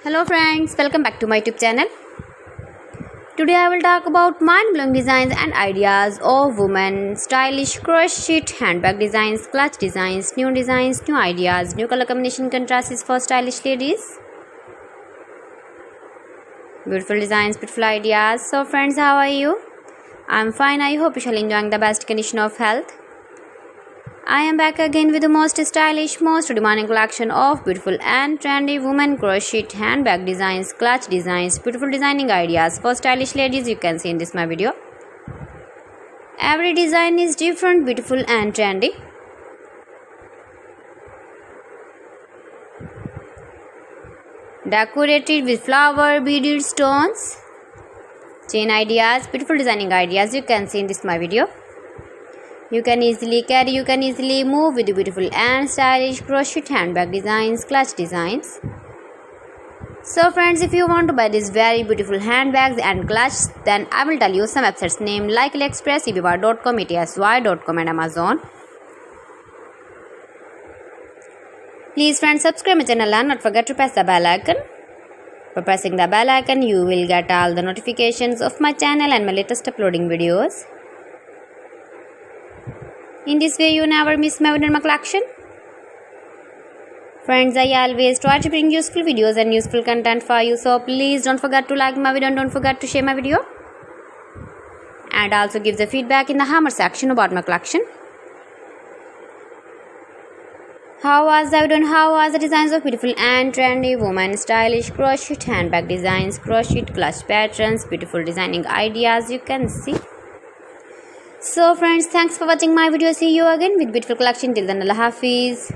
Hello friends, welcome back to my YouTube channel. Today I will talk about mind-blowing designs and ideas of women, stylish crochet handbag designs, clutch designs, new ideas, new color combination contrasts for stylish ladies. Beautiful designs, beautiful ideas. So friends, how are you? I'm fine. I hope you shall enjoying the best condition of health. I am back again with the most stylish, most demanding collection of beautiful and trendy women crochet handbag designs, clutch designs, beautiful designing ideas for stylish ladies you can see in this my video. Every design is different, beautiful and trendy. Decorated with flower beaded stones. Chain ideas, beautiful designing ideas you can see in this my video. You can easily carry, you can easily move with beautiful and stylish crochet handbag designs, clutch designs. So friends, if you want to buy these very beautiful handbags and clutch, then I will tell you some websites name like AliExpress, eBay.com, ETSY.com and Amazon. Please friends, subscribe my channel and not forget to press the bell icon. By pressing the bell icon, you will get all the notifications of my channel and my latest uploading videos. In this way, you never miss my video in my collection. Friends, I always try to bring useful videos and useful content for you. So please don't forget to like my video and don't forget to share my video. And also give the feedback in the hammer section about my collection. How was the video and how was the designs of beautiful and trendy women, stylish crochet handbag designs, crochet clutch patterns, beautiful designing ideas you can see. So friends, thanks for watching my video. See you again with beautiful collection. Till then, Allah Hafiz.